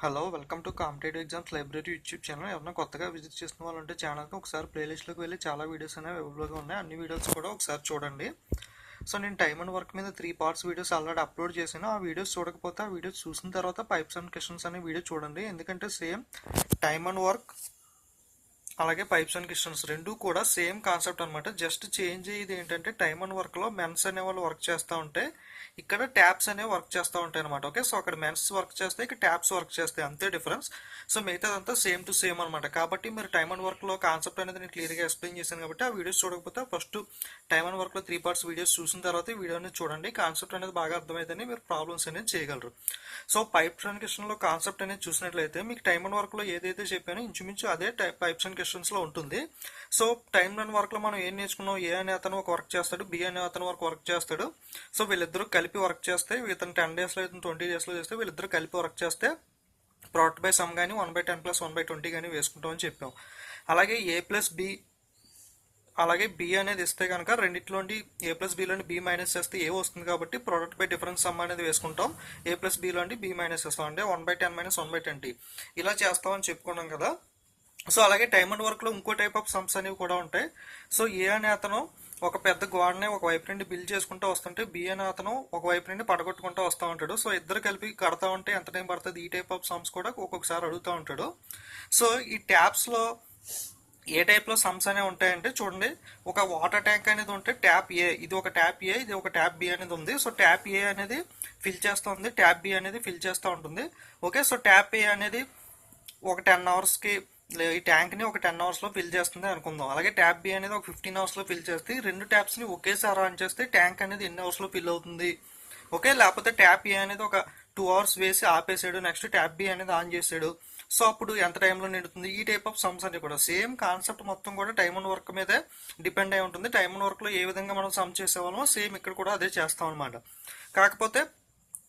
Hello welcome to competitive exams library YouTube channel. ఎవరైనా కొత్తగా visit చేసిన వాళ్ళు ఉంటే ఛానల్కి ఒకసారి ప్లేలిస్ట్లోకి వెళ్ళి చాలా వీడియోస్ అనేవి అవైలబుల్గా ఉన్నాయి. అన్ని వీడియోస్ కూడా ఒకసారి చూడండి. సో నేను టైమ్ అండ్ వర్క్ మీద 3 పార్ట్స్ వీడియోస్ ఆల్రెడీ అప్లోడ్ చేశాను. ఆ వీడియోస్ చూడకపోతే ఆ వీడియోస్ చూసిన తర్వాత పైప్స్ అండ్ క్వశ్చన్స్ అనే వీడియో చూడండి. ఎందుకంటే సేమ్ టైమ్ అండ్ వర్క్ అలాగే పైప్స్ అండ్ క్వశ్చన్స్ రెండు కూడా సేమ్ కాన్సెప్ట్ అనమాట. జస్ట్ చేంజ్ అయ్యేది ఏంటంటే టైమ్ అండ్ వర్క్లో మెన్స్ అనే వాళ్ళు వర్క్ చేస్తూ ఉంటే ఇక్కడ ట్యాప్స్ అనేవి వర్క్ చేస్తూ ఉంటాయి అనమాట. ఓకే, సో అక్కడ మెన్స్ వర్క్ చేస్తే ఇక్కడ ట్యాప్స్ వర్క్ చేస్తాయి, అంతే డిఫరెన్స్. సో మిగతాదంతా సేమ్ టు సేమ్ అనమాట. కాబట్టి మీరు టైమ్ అండ్ వర్క్లో కాన్సెప్ట్ అనేది నేను క్లియర్గా ఎక్స్ప్లెయిన్ చేశాను కాబట్టి ఆ వీడియోస్ చూడకపోతే ఫస్ట్ టైమ్ అండ్ వర్క్లో 3 పార్ట్స్ వీడియోస్ చూసిన తర్వాత ఈ వీడియోని చూడండి. కాన్సెప్ట్ అనేది బాగా అర్థమైతేనే మీరు ప్రాబ్లమ్స్ అనేది చేయగలరు. సో పైప్స్ అండ్ క్వశ్చన్లో కాన్సెప్ట్ అనేది చూసినట్లయితే మీకు టైమ్ అండ్ వర్క్లో ఏదైతే చెప్పానో ఇంచుమించు అదే పైప్స్ అండ్ క్వశ్చన్స్లో ఉంటుంది. సో టైమ్ అండ్ వర్క్లో మనం ఏం నేర్చుకున్నాం, ఏ అనే అతను ఒక వర్క్ చేస్తాడు, బి అనే అతను వర్క్ చేస్తాడు. సో వీళ్ళిద్దరూ కలిపి వర్క్ చేస్తే ఇతను 10 డేస్లో ఇతను 20 డేస్లో చేస్తే వీళ్ళిద్దరూ కలిపి వర్క్ చేస్తే ప్రోడక్ట్ బై సమ్ కానీ 1/10 + 1/20 కానీ వేసుకుంటామని చెప్పాం. అలాగే ఏ ప్లస్ బి అలాగే బి అనేది ఇస్తే కనుక రెండిట్లోండి ఏ ప్లస్ బిలోని బి మైనస్ చేస్తే ఏ వస్తుంది కాబట్టి ప్రోడక్ట్ బై డిఫరెన్స్ సమ్ అనేది వేసుకుంటాం. ఏ ప్లస్ బిలోని బి మైనస్ చేస్తాం అంటే 1/10 - 1/20 ఇలా చేస్తామని చెప్పుకున్నాం కదా. సో అలాగే టైమ్ అండ్ వర్క్లో ఇంకో టైప్ ఆఫ్ సమ్స్ అనేవి కూడా ఉంటాయి. సో ఏ అనే అతను ఒక పెద్ద గోడని ఒక వైపు నుండి బిల్డ్ చేసుకుంటూ వస్తుంటే బి అనే అతను ఒక వైపు నుండి పడగొట్టుకుంటూ వస్తూ ఉంటాడు. సో ఇద్దరు కలిపి కడతా ఉంటే ఎంత టైం పడుతుంది, ఈ టైప్ ఆఫ్ సమ్స్ కూడా ఒక్కొక్కసారి అడుగుతూ ఉంటాడు. సో ఈ ట్యాప్స్లో ఏ టైప్లో సమ్స్ అనేవి ఉంటాయంటే చూడండి, ఒక వాటర్ ట్యాంక్ అనేది ఉంటే ట్యాప్ ఏ, ఇది ఒక ట్యాప్ ఏ, ఇది ఒక ట్యాప్ బి అనేది ఉంది. సో ట్యాప్ ఏ అనేది ఫిల్ చేస్తూ ఉంది, ట్యాప్ బి అనేది ఫిల్ చేస్తూ ఉంటుంది. ఓకే, సో ట్యాప్ ఏ అనేది ఒక 10 అవర్స్కి ఈ ట్యాంక్ని ఒక 10 అవర్స్లో ఫిల్ చేస్తుంది అనుకుందాం. అలాగే ట్యాప్ బి అనేది ఒక 15 అవర్స్లో ఫిల్ చేస్తే రెండు ట్యాప్స్ని ఒకేసారి ఆన్ చేస్తే ట్యాంక్ అనేది ఎన్ని అవర్స్లో ఫిల్ అవుతుంది. ఓకే, లేకపోతే ట్యాప్ ఏ అనేది ఒక 2 అవర్స్ వేసి ఆపేసాడు, నెక్స్ట్ ట్యాప్ బి అనేది ఆన్ చేసాడు, సో అప్పుడు ఎంత టైంలో నిండుతుంది. ఈ టైప్ ఆఫ్ సమ్స్ అన్ని కూడా సేమ్ కాన్సెప్ట్ మొత్తం కూడా టైమ్ అండ్ వర్క్ మీదే డిపెండ్ అయి ఉంటుంది. టైమ్ అండ్ వర్క్లో ఏ విధంగా మనం సమ్ చేసేవాళ్ళమో సేమ్ ఇక్కడ కూడా అదే చేస్తాం అనమాట. కాకపోతే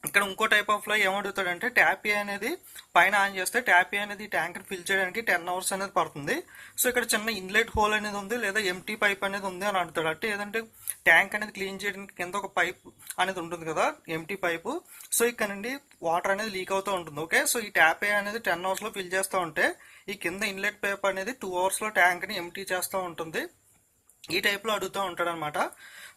ఇక్కడ ఇంకో టైప్ ఆఫ్ లో ఏమడుగుతాడంటే ట్యాప్ ఏ అనేది పైన ఆన్ చేస్తే ట్యాప్ ఏ అనేది ట్యాంక్ ఫిల్ చేయడానికి 10 అవర్స్ అనేది పడుతుంది. సో ఇక్కడ చిన్న ఇన్లెట్ హోల్ అనేది ఉంది లేదా ఎంటీ పైప్ అనేది ఉంది అని అడుగుతాడు. అంటే ఏదంటే ట్యాంక్ అనేది క్లీన్ చేయడానికి కింద ఒక పైప్ అనేది ఉంటుంది కదా, ఎంటీ పైపు. సో ఇక్కడ నుండి వాటర్ అనేది లీక్ అవుతూ ఉంటుంది. ఓకే, సో ఈ ట్యాప్ ఏ అనేది 10 అవర్స్ లో ఫిల్ చేస్తూ ఉంటే ఈ కింద ఇన్లెట్ పైప్ అనేది 2 అవర్స్ లో ట్యాంక్ ని ఎంటీ చేస్తూ ఉంటుంది. ఈ టైప్ లో అడుగుతూ ఉంటాడు అనమాట.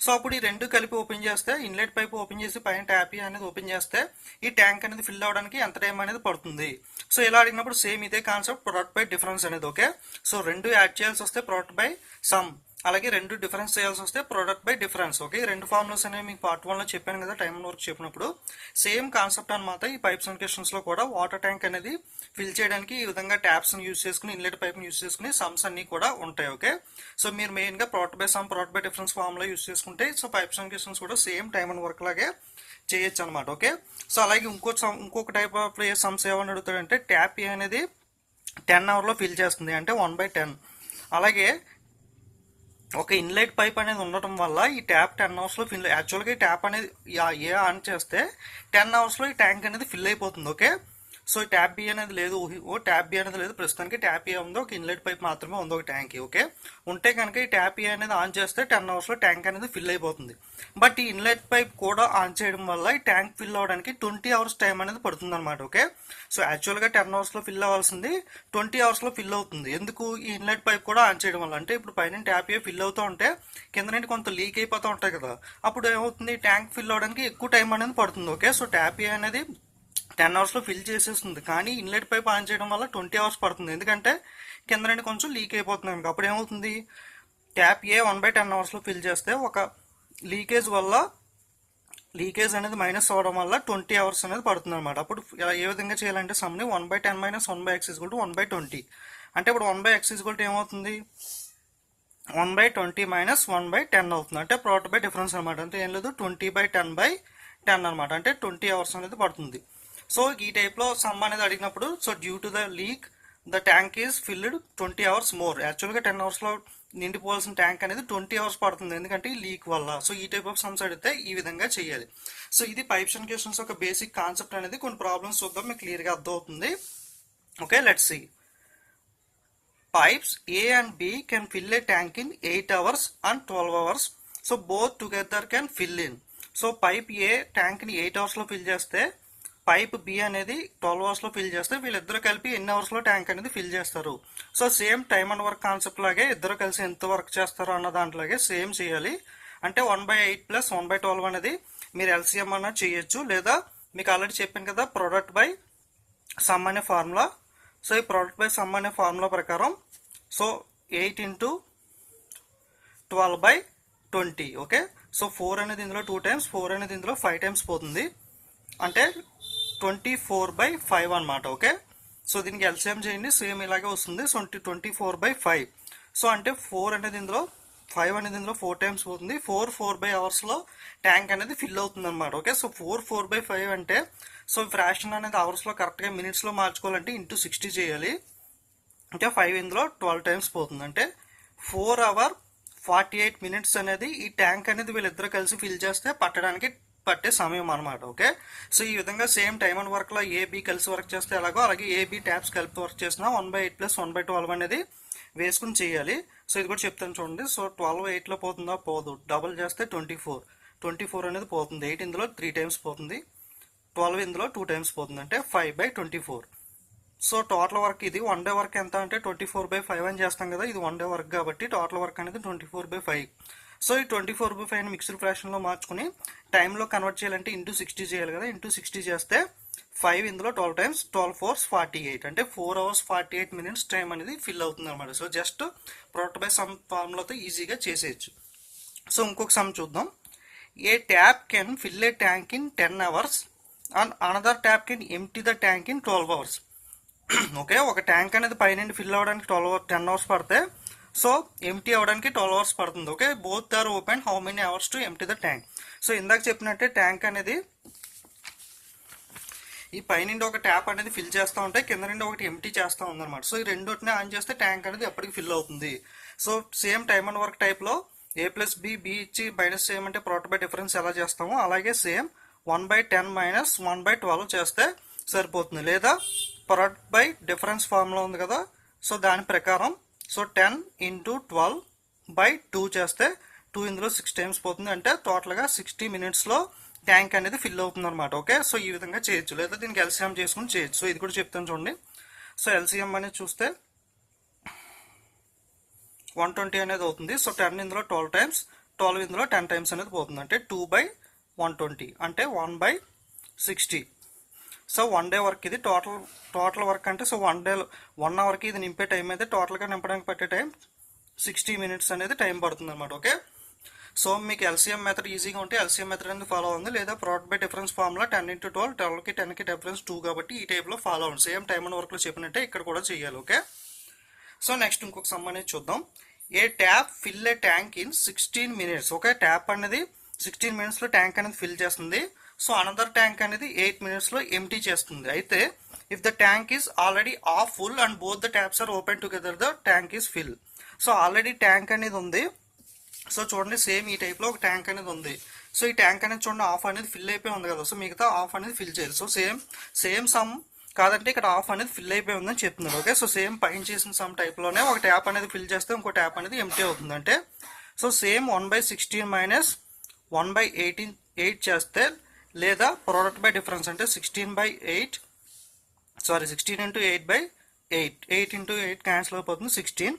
సో అప్పుడు ఈ రెండు కలిపి ఓపెన్ చేస్తే ఇన్లెట్ పైప్ ఓపెన్ చేసి పైన ట్యాప్ అనేది ఓపెన్ చేస్తే ఈ ట్యాంక్ అనేది ఫిల్ అవడానికి ఎంత టైం అనేది పడుతుంది. సో ఇలా అడిగినప్పుడు సేమ్ ఇదే కాన్సెప్ట్ ప్రొడక్ట్ బై డిఫరెన్స్ అనేది. ఓకే, సో రెండు యాడ్ చేయాల్సి వస్తే ప్రొడక్ట్ బై సమ్, అలాగే రెండు డిఫరెన్స్ చేయాల్సి వస్తే ప్రొడక్ట్ బై డిఫరెన్స్. ఓకే, రెండు ఫార్ములాస్ అనేవి మీకు పార్ట్ 1 లో చెప్పాను కదా టైమ్ అండ్ వర్క్ చెప్పినప్పుడు. సేమ్ కాన్సెప్ట్ అనమాట. ఈ పైప్స్ అండ్ క్వశ్చన్స్ లో కూడా వాటర్ ట్యాంక్ అనేది ఫిల్ చేయడానికి ఈ విధంగా ట్యాప్స్ యూస్ చేసుకుని ఇన్లెట్ పైప్ యూస్ చేసుకుని సమ్స్ అన్ని కూడా ఉంటాయి. ఓకే, సో మీరు మెయిన్ గా product by some product by difference formula use చేసుకుంటే సో పైప్స్ అండ్ క్వశ్చన్స్ కూడా సేమ్ టైమ్ అండ్ వర్క్ లాగే చేయొచ్చు అనమాట. ఓకే, సో అలాగే ఇంకొక టైప్ ఆఫ్ సమ్స్ ఏమని అడుగుతాడంటే ట్యాప్ ఏ అనేది 10 అవర్లో ఫిల్ చేస్తుంది అంటే 1/10. అలాగే ఒక ఇన్లెట్ పైప్ అనేది ఉండటం వల్ల ఈ ట్యాప్ 10 అవర్స్లో ఫిల్, యాక్చువల్గా ఈ ట్యాప్ అనేది ఏ ఆన్ చేస్తే 10 అవర్స్లో ఈ ట్యాంక్ అనేది ఫిల్ అయిపోతుంది. ఓకే, సో ఈ ట్యాప్ బి అనేది లేదు, ట్యాప్ బి అనేది లేదు, ప్రస్తుతానికి ట్యాప్ ఏ ఉంది, ఒక ఇన్లెట్ పైప్ మాత్రమే ఉంది ఒక ట్యాంక్. ఓకే, ఉంటే కనుక ఈ ట్యాప్ ఏ అనేది ఆన్ చేస్తే 10 అవర్స్లో ట్యాంక్ అనేది ఫిల్ అయిపోతుంది. బట్ ఈ ఇన్లెట్ పైప్ కూడా ఆన్ చేయడం వల్ల ఈ ట్యాంక్ ఫిల్ అవడానికి 20 అవర్స్ టైం అనేది పడుతుంది అనమాట. ఓకే, సో యాక్చువల్గా 10 అవర్స్లో ఫిల్ అవ్వాల్సింది 20 అవర్స్లో ఫిల్ అవుతుంది. ఎందుకు, ఈ ఇన్లెట్ పైప్ కూడా ఆన్ చేయడం వల్ల. అంటే ఇప్పుడు పైన ట్యాప్ ఏ ఫిల్ అవుతూ ఉంటే కింద నుండి కొంత లీక్ అయిపోతూ ఉంటాయి కదా, అప్పుడు ఏమవుతుంది ట్యాంక్ ఫిల్ అవడానికి ఎక్కువ టైం అనేది పడుతుంది. ఓకే, సో ట్యాప్ ఏ అనేది 10 అవర్స్లో ఫిల్ చేసేస్తుంది, కానీ ఇన్లెట్ పైప్ ఆన్ చేయడం వల్ల 20 అవర్స్ పడుతుంది. ఎందుకంటే కింద నుండి కొంచెం లీక్ అయిపోతుంది. అప్పుడు ఏమవుతుంది, ట్యాప్ ఏ 1/10 అవర్స్లో ఫిల్ చేస్తే ఒక లీకేజ్ అనేది మైనస్ అవ్వడం వల్ల 20 అవర్స్ అనేది పడుతుంది అనమాట. అప్పుడు ఏ విధంగా చేయాలంటే సమ్ని 1/10 - 1/x = 1/20. అంటే ఇప్పుడు 1/x = ఏమవుతుంది, 1/20 - 1/10 అవుతుంది. అంటే ప్రోడక్ట్ బై డిఫరెన్స్ అనమాట. అంటే ఏం లేదు 20/10/10 అనమాట. అంటే 20 అవర్స్ అనేది పడుతుంది. సో ఈ టైప్లో సమ్ అనేది అడిగినప్పుడు so due to the leak the tank is filled 20 hours more. యాక్చువల్గా 10 అవర్స్లో నిండిపోవాల్సిన ట్యాంక్ అనేది 20 అవర్స్ పడుతుంది, ఎందుకంటే ఈ లీక్ వల్ల. సో ఈ టైప్ ఆఫ్ సమ్స్ అడిగితే ఈ విధంగా చేయాలి. సో ఇది పైప్స్ అండ్ క్వశ్చన్స్ ఒక బేసిక్ కాన్సెప్ట్ అనేది. కొన్ని ప్రాబ్లమ్స్ చూద్దాం, మీకు క్లియర్గా అర్థమవుతుంది. Okay, let's see. Pipes A and B can fill a tank in 8 hours and 12 hours. So both together can fill in. So pipe A tank ni 8 hours లో fill చేస్తే pipe B అనేది 12 అవర్స్లో fill చేస్తే వీళ్ళిద్దరు కలిపి ఎన్ని అవర్స్లో tank అనేది ఫిల్ చేస్తారు. So same time and work concept లాగే ఇద్దరు కలిసి ఎంత వర్క్ చేస్తారో అన్న దాంట్లాగే సేమ్ చేయాలి. అంటే 1/8 + 1/12 అనేది మీరు ఎల్సిఎం అన్న చేయొచ్చు, లేదా మీకు ఆల్రెడీ చెప్పాను కదా ప్రొడక్ట్ బై సమ్ అనే ఫార్ములా. సో ఈ ప్రొడక్ట్ బై సమ్ అనే ఫార్ములా ప్రకారం సో 8 × 12/20. ఓకే, సో 4 అనేది ఇందులో 2 టైమ్స్, 4 అనేది ఇందులో 5 టైమ్స్ పోతుంది, అంటే 24/5 అనమాట. ఓకే, సో దీనికి ఎల్సిఎం చేయండి, సేమ్ ఇలాగే వస్తుంది. సో 24/5. సో అంటే 4 అనేది ఇందులో 5 అనేది ఇందులో 4 టైమ్స్ పోతుంది. 4 అవర్స్లో ట్యాంక్ అనేది ఫిల్ అవుతుంది అనమాట. ఓకే, సో 4/5 అంటే సో ఫ్రాక్షన్ అనేది అవర్స్లో కరెక్ట్గా మినిట్స్లో మార్చుకోవాలంటే ఇంటూ 60 చేయాలి. అంటే 5 ఇందులో 12 టైమ్స్ పోతుంది, అంటే 4 hours 48 minutes అనేది ఈ ట్యాంక్ అనేది వీళ్ళిద్దరు కలిసి ఫిల్ చేస్తే పట్టే సమయం అనమాట. ఓకే, సో ఈ విధంగా సేమ్ టైమ్ అండ్ వర్క్లో ఏబి కలిసి వర్క్ చేస్తే ఎలాగో అలాగే ఏబి ట్యాప్స్ కలిపి వర్క్ చేసిన 1/8 + 1/12 అనేది వేసుకుని చేయాలి. సో ఇది కూడా చెప్తాను చూడండి. సో 12 8లో పోతుందా? పోదు. డబుల్ చేస్తే 24 అనేది పోతుంది. 8 ఇందులో 3 టైమ్స్ పోతుంది, 12 ఇందులో 2 టైమ్స్ పోతుంది, అంటే 5/24. సో టోటల్ వర్క్ ఇది 1 డే వర్క్ ఎంత అంటే 24/5 అని చేస్తాం కదా, ఇది 1 డే వర్క్ కాబట్టి టోటల్ వర్క్ అనేది 24/5. సో ఈ 24/5 మిక్స్డ్ ఫ్రాక్షన్లో మార్చుకుని టైంలో కన్వర్ట్ చేయాలంటే ఇంటూ 60 చేయాలి కదా, ఇంటూ 60 చేస్తే 5 ఇందులో 12 టైమ్స్ 12 4 48, అంటే 4 hours 48 minutes టైం అనేది ఫిల్ అవుతుంది అనమాట. So just product by sum ఫార్ములాతో ఈజీగా చేసేయచ్చు. సో ఇంకొక సమ్ చూద్దాం. A tap can fill a tank in 10 hours and another tap can empty the tank in 12 hours. Okay, ఒక ట్యాంక్ అనేది పైనుండి ఫిల్ అవ్వడానికి 10 hours పడితే సో ఎంటీ అవ్వడానికి 12 hours పడుతుంది. Okay, both are open, how many hours to empty the tank. So ఇందాక చెప్పినట్టే tank అనేది ఈ పైనుండి ఒక ట్యాప్ అనేది ఫిల్ చేస్తూ ఉంటే కింద నుండి ఒకటి ఎంటీ చేస్తూ ఉందన్నమాట. సో ఈ రెండోటిని ఆన్ చేస్తే ట్యాంక్ అనేది ఎప్పటికి ఫిల్ అవుతుంది. So same time and work టైప్లో A + B ఇచ్చి మైనస్ చేయమంటే ప్రొడక్ట్ బై డిఫరెన్స్ ఎలా చేస్తామో అలాగే సేమ్ 1/10 - 1/12 చేస్తే సరిపోతుంది, లేదా ప్రొడక్ట్ బై డిఫరెన్స్ ఫార్ములా ఉంది కదా, సో దాని ప్రకారం సో 10 × 12/2 చేస్తే 2 ఇందులో 6 టైమ్స్ పోతుంది, అంటే టోటల్గా 60 minutesలో ట్యాంక్ అనేది ఫిల్ అవుతుంది అనమాట. ఓకే, సో ఈ విధంగా చేయొచ్చు, లేదా దీనికి ఎల్సిఎం చేసుకుని చేయొచ్చు. సో ఇది కూడా చెప్తాను చూడండి. సో ఎల్సిఎం అనేది చూస్తే 120 అనేది అవుతుంది. సో 10 ఇందులో 12 టైమ్స్, 12 ఇందులో 10 టైమ్స్ అనేది పోతుంది, అంటే 2/120, అంటే 1/60. సో 1 డే వర్క్ ఇది టోటల్ వర్క్ అంటే సో 1 అవర్కి ఇది నింపే టైం అయితే టోటల్గా నింపడానికి పట్టే టైం 60 minutes అనేది టైం పడుతుంది అనమాట. ఓకే, సో మీకు ఎల్సిఎం మెథడ్ ఈజీగా ఉంటే ఎల్సిఎం మెథడ్ అనేది ఫాలో అవ్వండి, లేదా ప్రొడక్ట్ బై డిఫరెన్స్ ఫార్ములా 10 × 12, 12కి 10కి డిఫరెన్స్ 2 కాబట్టి ఈ టైప్లో ఫాలో అవ్వండి. సేమ్ టైమ్ అండ్ వర్క్లో చెప్పినట్టే ఇక్కడ కూడా చేయాలి. ఓకే, సో నెక్స్ట్ ఇంకొక సమ్ అనేది చూద్దాం. A tap fill a tank in 16 minutes. Okay, tap అనేది 16 minutesలో ట్యాంక్ అనేది ఫిల్ చేస్తుంది. సో అనదర్ ట్యాంక్ అనేది 8 minutesలో ఎంటీ చేస్తుంది. అయితే if the tank is already half full and both the taps are open together the tank is full. So already tank అనేది ఉంది. సో చూడండి, సేమ్ ఈ టైప్లో ఒక ట్యాంక్ అనేది ఉంది. సో ఈ ట్యాంక్ అనేది చూడండి ఆఫ్ అనేది ఫిల్ అయిపోయి ఉంది కదా, సో మిగతా ఆఫ్ అనేది ఫిల్ చేయాలి. సో సేమ్ సమ్ కాదంటే ఇక్కడ ఆఫ్ అనేది ఫిల్ అయిపోయి ఉందని చెప్తున్నారు. ఓకే, సో సేమ్ పైన చేసిన సమ్ టైప్లోనే ఒక ట్యాప్ అనేది ఫిల్ చేస్తే ఇంకో ట్యాప్ అనేది ఎంటీ అవుతుంది. అంటే సో సేమ్ 1/16 - 1/8 చేస్తే, లేదా ప్రొడక్ట్ బై డిఫరెన్స్ అంటే 16 × 8 8 × 8 క్యాన్సిల్ అయిపోతుంది 16.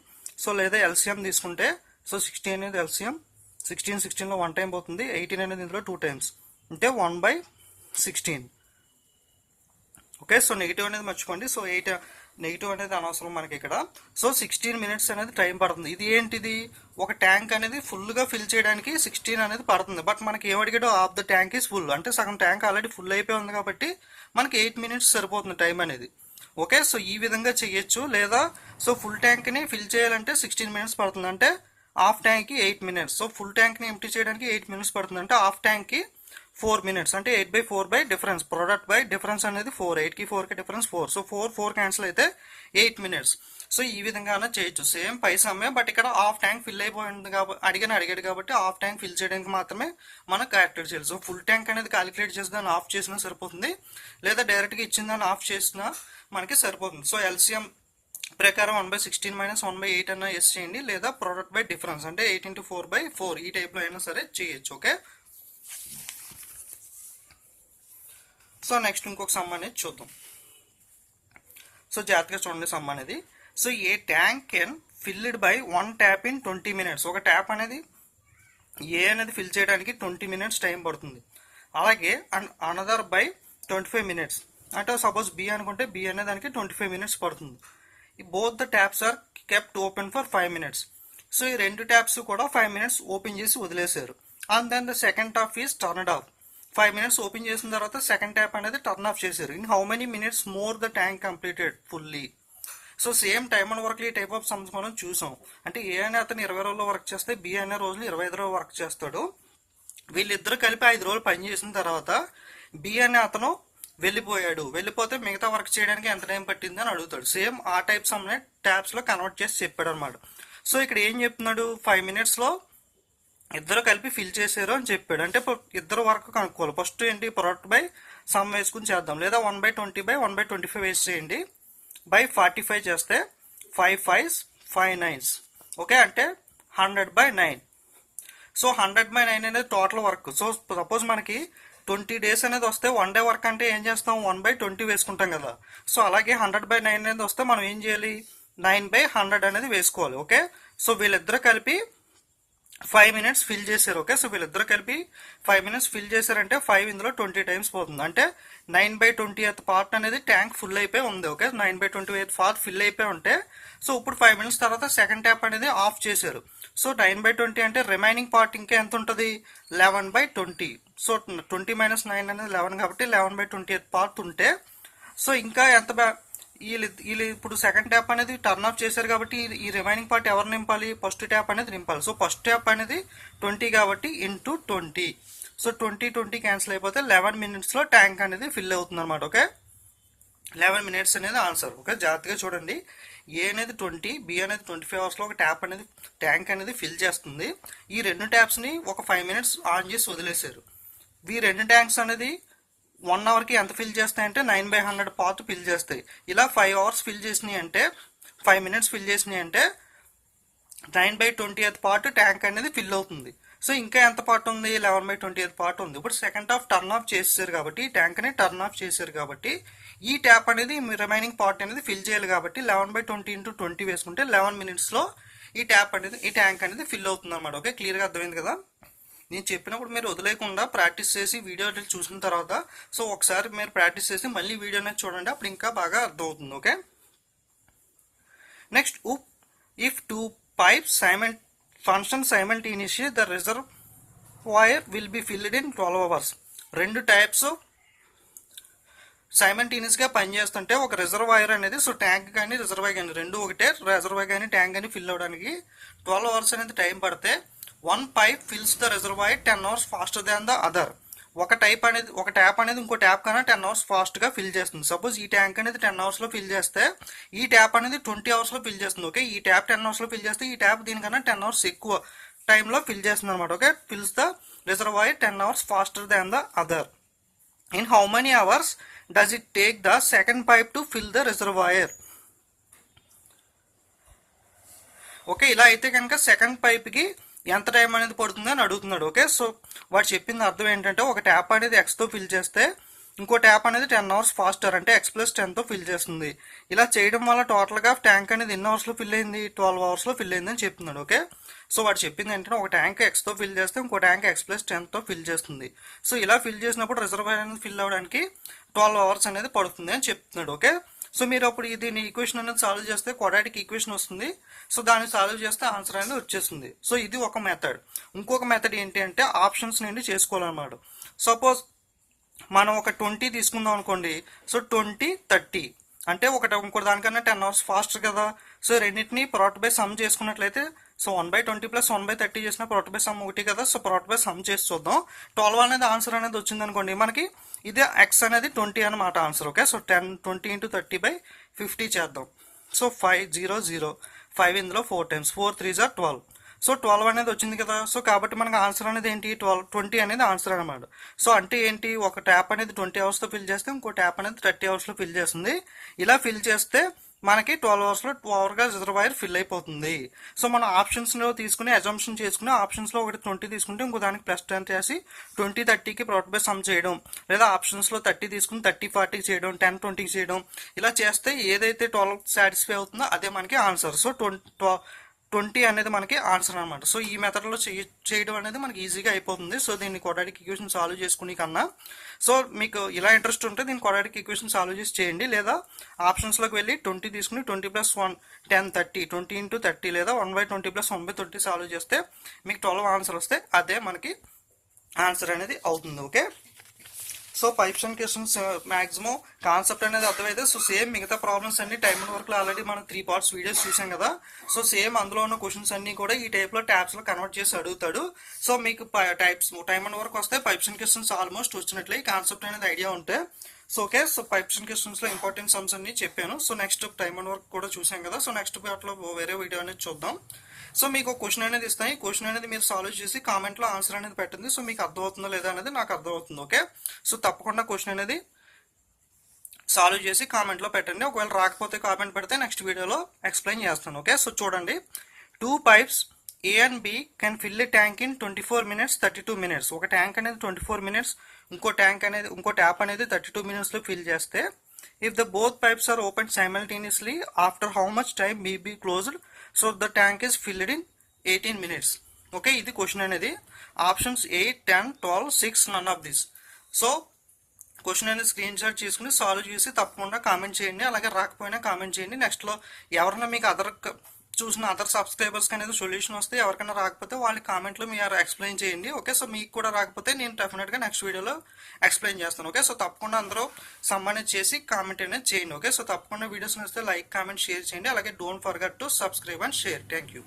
సో లేదా ఎల్సిఎం తీసుకుంటే సో 16 అనేది ఎల్సిఎం, 16లో 1 టైం పోతుంది, 18 అనేది ఇందులో 2 టైమ్స్, అంటే 1/16. ఓకే, సో నెగిటివ్ అనేది మర్చిపోండి. సో నెగిటివ్ అనేది అనవసరం మనకి ఇక్కడ. సో 16 minutes అనేది టైం పడుతుంది. ఇది ఏంటిది, ఒక ట్యాంక్ అనేది ఫుల్గా ఫిల్ చేయడానికి 16 అనేది పడుతుంది. బట్ మనకి ఏమడిగాడో half the tank is full, అంటే సగం ట్యాంక్ ఆల్రెడీ ఫుల్ అయిపోయి ఉంది కాబట్టి మనకి 8 minutes సరిపోతుంది టైం అనేది. ఓకే, సో ఈ విధంగా చేయొచ్చు, లేదా సో ఫుల్ ట్యాంక్ని ఫిల్ చేయాలంటే 16 minutes పడుతుంది, అంటే హాఫ్ ట్యాంక్కి 8 minutes. సో ఫుల్ ట్యాంక్ని ఎంప్టీ చేయడానికి 8 minutes పడుతుంది, అంటే హాఫ్ ట్యాంక్కి 4 minutes, అంటే 8/4 by difference. Product by difference అనేది 4, 8కి 4కి డిఫరెన్స్ 4. సో 4 క్యాన్సిల్ అయితే 8 minutes. సో ఈ విధంగా చేయొచ్చు, సేమ్ పై సమయం. బట్ ఇక్కడ హాఫ్ ట్యాంక్ ఫిల్ అయిపోయింది కాబట్టి అడిగాడు కాబట్టి హాఫ్ ట్యాంక్ ఫిల్ చేయడానికి మాత్రమే మనం క్యాలిక్యులేట్ చేయాలి. సో ఫుల్ ట్యాంక్ అనేది క్యాలిక్యులేట్ చేసి దాన్ని ఆఫ్ చేసినా సరిపోతుంది, లేదా డైరెక్ట్గా ఇచ్చిన దాన్ని ఆఫ్ చేసినా మనకి సరిపోతుంది. సో ఎల్సిఎం ప్రకారం 1/16 - 1/8 అన్న ఎస్ చేయండి, లేదా ప్రొడక్ట్ బై డిఫరెన్స్ అంటే 8 × 4/4 ఈ టైప్లో అయినా సరే చేయొచ్చు. ఓకే, సో నెక్స్ట్ ఇంకొక సమ్ అనేది చూద్దాం. సో జాగ్రత్తగా చూడండి సమ్ అనేది. So A tank can field by 1 tap in 20 minutes. ఒక ట్యాప్ అనేది ఏ అనేది ఫిల్ చేయడానికి 20 minutes టైం పడుతుంది. అలాగే అనదర్ బై 25 minutes. అంటే సపోజ్ బి అనుకుంటే బి అనే దానికి 25 minutes పడుతుంది. Both the taps are kept open for 5 minutes. So ఈ రెండు ట్యాప్స్ కూడా 5 minutes ఓపెన్ చేసి వదిలేశారు. And then the second tap is turned off. 5 minutes ఓపెన్ చేసిన తర్వాత సెకండ్ ట్యాప్ అనేది టర్న్ ఆఫ్ చేశారు. In how many minutes more the tank completed fully. So same time and work ఈ టైప్ ఆఫ్ సమ్స్ మనం చూసాం. అంటే ఏ అనే అతను 20 రోజులు వర్క్ చేస్తే బి అనే రోజులు 25 రోజులు వర్క్ చేస్తాడు. వీళ్ళిద్దరు కలిపి 5 రోజులు పని చేసిన తర్వాత బి అనే అతను వెళ్ళిపోతే మిగతా వర్క్ చేయడానికి ఎంత టైం పట్టింది అని అడుగుతాడు. సేమ్ ఆ టైప్ సమ్ ని ట్యాప్స్ లో కన్వర్ట్ చేసి చెప్పాడు అనమాట. సో ఇక్కడ ఏం చెప్తున్నాడు, 5 minutes లో ఇద్దరు కలిపి ఫిల్ చేశారు అని చెప్పాడు. అంటే ఇద్దరు వర్క్ కనుక్కోవాలి. ఫస్ట్ ఏంటి, ప్రొడక్ట్ బై సమ్ వేసుకుని చేద్దాం, లేదా 1/20 బై 1/25 వేసి చేయండి. బై 45 చేస్తే 5 5s 5 9s. ఓకే, అంటే 100/9. సో 100/9 అనేది టోటల్ వర్క్. సో సపోజ్ మనకి 20 days అనేది వస్తే 1 day వర్క్ అంటే ఏం చేస్తాం, 1/20 వేసుకుంటాం కదా. సో అలాగే 100/9 అనేది వస్తే మనం ఏం చేయాలి, 9/100 అనేది వేసుకోవాలి. ఓకే, సో వీళ్ళిద్దరు కలిపి 5 minutes ఫిల్ చేశారు. ఓకే, సో వీళ్ళిద్దరు కలిపి 5 minutes ఫిల్ చేశారంటే 5 ఇందులో 20 times పోతుంది. అంటే 9/20th పార్ట్ అనేది ట్యాంక్ ఫుల్ అయిపోయి ఉంది. ఓకే, 9/20th పార్ట్ ఫిల్ అయిపోయి ఉంటే సో ఇప్పుడు 5 minutes తర్వాత సెకండ్ ట్యాప్ అనేది ఆఫ్ చేశారు. సో 9/20 అంటే రిమైనింగ్ పార్ట్ ఇంకా ఎంత ఉంటుంది, 11/20. సో 20 - 9 అనేది 11 కాబట్టి 11/20th పార్ట్ ఉంటే సో ఇంకా ఎంత వీళ్ళు ఇప్పుడు సెకండ్ ట్యాప్ అనేది టర్న్ ఆఫ్ చేశారు కాబట్టి ఈ రిమైనింగ్ పార్ట్ ఎవరు నింపాలి, ఫస్ట్ ట్యాప్ అనేది నింపాలి. సో ఫస్ట్ ట్యాప్ అనేది 20 కాబట్టి ఇంటూ 20. సో 20 క్యాన్సిల్ అయిపోతే 11 minutes లో ట్యాంక్ అనేది ఫిల్ అవుతుంది అనమాట. ఓకే, 11 minutes అనేది ఆన్సర్. ఓకే, జాగ్రత్తగా చూడండి. ఏ అనేది 20, బి అనేది 25 hours లో ఒక ట్యాంక్ అనేది ఫిల్ చేస్తుంది. ఈ రెండు ట్యాప్స్ ని ఒక 5 minutes ఆన్ చేసి వదిలేశారు. ఈ రెండు ట్యాంక్స్ అనేది 1 hour కి ఎంత ఫిల్ చేస్తాయంటే 9/100 పార్ట్ ఫిల్ చేస్తాయి. ఇలా 5 hours ఫిల్ చేసినాయి అంటే 5 minutes ఫిల్ చేసినాయి అంటే 9/20th పార్ట్ ట్యాంక్ అనేది ఫిల్ అవుతుంది. సో ఇంకా ఎంత పార్ట్ ఉంది, 11/20th పార్ట్ ఉంది. ఇప్పుడు సెకండ్ హాఫ్ టర్న్ ఆఫ్ చేశారు కాబట్టి ట్యాంక్ అనేది టర్న్ ఆఫ్ చేశారు కాబట్టి ఈ ట్యాప్ అనేది రిమైనింగ్ పార్ట్ అనేది ఫిల్ చేయాలి కాబట్టి 11/20 ఇంటూ 20 వేసుకుంటే 11 minutes లో ఈ ట్యాంక్ అనేది ఫిల్ అవుతుంది అనమాట. ఓకే, క్లియర్ గా అర్థమైంది కదా. నేను చెప్పినప్పుడు మీరు వదిలేకుండా ప్రాక్టీస్ చేసి వీడియో చూసిన తర్వాత సో ఒకసారి మీరు ప్రాక్టీస్ చేసి మళ్ళీ వీడియో అనేది చూడండి, అప్పుడు ఇంకా బాగా అర్థమవుతుంది. Okay, next if 2 pipes function simultaneously the reservoir will be filled in 12 hours. రెండు టైప్స్ సైమల్టేనియస్ గా పనిచేస్తుంటే ఒక రిజర్వాయర్ అనేది, సో ట్యాంక్ కానీ రిజర్వాయర్ కానీ రెండు ఒకటే, రిజర్వాయర్ కానీ ట్యాంక్ కానీ ఫిల్ అవడానికి 12 hours అనేది టైం పడితే 1 pipe fills the reservoir 10 hours faster than the other. ఒక ట్యాప్ అనేది ఇంకో ట్యాప్ కన్నా 10 hours ఫాస్ట్ గా ఫిల్ చేస్తుంది. సపోజ్ ఈ ట్యాంక్ అనేది 10 hours లో ఫిల్ చేస్తే ఈ ట్యాప్ అనేది 20 hours లో ఫిల్ చేస్తుంది. ఓకే, ఈ ట్యాప్ 10 hours లో ఫిల్ చేస్తే ఈ ట్యాప్ దీనికన్నా 10 hours ఎక్కువ టైంలో ఫిల్ చేస్తుంది అనమాట. Okay, fils the reservoir 10 hours faster than the other. In how many hours does it take the second pipe to fill the reservoir? Okay, ఇలా అయితే కనుక సెకండ్ పైప్ కి ఎంత టైం అనేది పడుతుంది అని అడుగుతున్నాడు. ఓకే, సో వాడు చెప్పింది అర్థం ఏంటంటే ఒక ట్యాప్ అనేది X తో ఫిల్ చేస్తే ఇంకో ట్యాప్ అనేది 10 hours ఫాస్టర్ అంటే X+10 తో ఫిల్ చేస్తుంది. ఇలా చేయడం వల్ల టోటల్ గా ట్యాంక్ అనేది ఎన్ని అవర్స్ లో ఫిల్ అయింది, 12 hours లో ఫిల్ అయింది అని చెప్తున్నాడు. ఓకే, సో వాడు చెప్పింది ఏంటంటే ఒక ట్యాంక్ X తో ఫిల్ చేస్తే ఇంకో ట్యాంక్ X+10 తో ఫిల్ చేస్తుంది. సో ఇలా ఫిల్ చేసినప్పుడు రిజర్వాయర్ అనేది ఫిల్ అవడానికి 12 hours అనేది పడుతుంది అని చెప్తున్నాడు. ఓకే, సో మీరు అప్పుడు దీని ఈక్వేషన్ అనేది సాల్వ్ చేస్తే క్వాడ్రాటిక్ ఈక్వేషన్ వస్తుంది. సో దాన్ని సాల్వ్ చేస్తే ఆన్సర్ అనేది వచ్చేస్తుంది. సో ఇది ఒక మెథడ్. ఇంకొక మెథడ్ ఏంటి అంటే ఆప్షన్స్ నుండి చేసుకోవాలన్నమాట. సపోజ్ మనం ఒక 20 తీసుకుందాం అనుకోండి. సో 20 30 అంటే ఇంకో దానికన్నా 10 hours ఫాస్ట్ కదా. సో రెండింటిని ప్రొడక్ట్ బై సమ్ చేసుకున్నట్లయితే సో 1/20 + 1/30 చేసిన ప్రొడక్ట్ బై సమ్ ఒకటి కదా. సో ప్రొడక్ట్ బై సమ్ చేసి చూద్దాం. 12 అనేది ఆన్సర్ అనేది వచ్చింది అనుకోండి, మనకి ఇదే X అనేది 20 అన్నమాట ఆన్సర్. ఓకే, సో 20 × 30/50 చేద్దాం. సో 5 0 0 5 ఇందులో 4 times 4 3s are 12. సో 12 అనేది వచ్చింది కదా. సో కాబట్టి మనకి ఆన్సర్ అనేది ఏంటి, 20 అనేది ఆన్సర్ అనమాట. సో అంటే ఏంటి, ఒక ట్యాప్ అనేది 20 అవర్స్లో ఫిల్ చేస్తే ఇంకో ట్యాప్ అనేది 30 అవర్స్లో ఫిల్ చేస్తుంది. ఇలా ఫిల్ చేస్తే మనకి 12 అవర్స్లో ఓవర్గా రిజర్వాయర్ ఫిల్ అయిపోతుంది. సో మనం ఆప్షన్స్లో తీసుకుని అజంప్షన్ చేసుకుని ఆప్షన్స్లో ఒకటి 20 తీసుకుంటే ఇంకో దానికి ప్లస్ 10 చేసి 20 30కి ప్రోడక్ట్ బై సమ్ చేయడం, లేదా ఆప్షన్స్లో 30 తీసుకుని 30 40 చేయడం, 10 20 చేయడం, ఇలా చేస్తే ఏదైతే 12 సాటిస్ఫై అవుతుందో అదే మనకి ఆన్సర్. సో 20 అనేది మనకి ఆన్సర్ అనమాట. సో ఈ మెథడ్లో చేయడం అనేది మనకి ఈజీగా అయిపోతుంది. సో దీన్ని క్వాడ్రాటిక్ ఈక్వేషన్ సాల్వ్ చేసుకునే కన్నా, సో మీకు ఇలా ఇంట్రెస్ట్ ఉంటే దీన్ని క్వాడ్రాటిక్ ఈక్వేషన్ సాల్వ్ చేసి చేయండి, లేదా ఆప్షన్స్లోకి వెళ్ళి 20 తీసుకుని 20 + 1 10 30 20 × 30, లేదా 1/20 + 1/30 సాల్వ్ చేస్తే మీకు 12 ఆన్సర్ వస్తే అదే మనకి ఆన్సర్ అనేది అవుతుంది. Okay, so pipes and questions maximum concept అనేది అర్థమైతే, సో సేమ్ మిగతా ప్రాబ్లమ్స్ అన్ని టైమ్ అండ్ వర్క్లో ఆల్రెడీ మనం 3 పార్ట్స్ వీడియోస్ చూసాం కదా. సో సేమ్ అందులో ఉన్న క్వశ్చన్స్ అన్ని కూడా ఈ టైప్లో ట్యాబ్స్లో కన్వర్ట్ చేసి అడుగుతాడు. సో మీకు టైప్స్ టైమ్ అండ్ వర్క్ వస్తే పైప్స్ అండ్ క్వశ్చన్స్ ఆల్మోస్ట్ వచ్చినట్లే, ఈ కాన్సెప్ట్ అనేది ఐడియా ఉంటే. So okay, so pipes and క్వశ్చన్స్లో ఇంపార్టెంట్ సమ్స్ అన్ని చెప్పాను. So next time and work కూడా చూసాం కదా. సో నెక్స్ట్ పార్ట్లో వేరే వీడియో అనేది చూద్దాం. సో మీకు ఒక క్వశ్చన్ అనేది ఇస్తాను, ఈ క్వశ్చన్ అనేది మీరు సాల్వ్ చేసి కామెంట్లో ఆన్సర్ అనేది పెట్టండి. సో మీకు అర్థమవుతుందో లేదా అనేది నాకు అర్థమవుతుంది. ఓకే, సో తప్పకుండా క్వశ్చన్ అనేది సాల్వ్ చేసి కామెంట్లో పెట్టండి. ఒకవేళ రాకపోతే కామెంట్ పెడితే నెక్స్ట్ వీడియోలో ఎక్స్ప్లెయిన్ చేస్తాను. ఓకే, సో చూడండి, 2 pipes A and B can fill a tank in 24 minutes 32 minutes. ఒక ట్యాంక్ అనేది 24 minutes, ఇంకో ట్యాప్ అనేది 32 minutesలో ఫిల్ చేస్తే, if the both pipes are opened simultaneously, after how much time may be closed, so the tank is filled in 18 minutes. Okay, ఇది question అనేది. Options 8 10 12 6 none of this. So question అనేది screenshot చేసుకుని solve చేసి తప్పకుండా comment చేయండి. అలాగే రాకపోయినా comment చేయండి. నెక్స్ట్లో ఎవరైనా మీకు చూసిన అదర్ సబ్స్క్రైబర్స్కి అనేది సొల్యూషన్ వస్తే, ఎవరికైనా రాకపోతే వాళ్ళ కామెంట్లో మీరు ఎక్స్ప్లెయిన్ చేయండి. ఓకే, సో మీకు కూడా రాకపోతే నేను డెఫినెట్గా నెక్స్ట్ వీడియోలో ఎక్స్ప్లెయిన్ చేస్తాను. ఓకే, సో తప్పకుండా అందరూ సమ్మానేజ్ చేసి కామెంట్ అనేది చేయండి. ఓకే, సో తప్పకుండా వీడియోస్ నచ్చితే లైక్ కామెంట్ షేర్ చేయండి. అలాగే don't forget to subscribe and share. Thank you.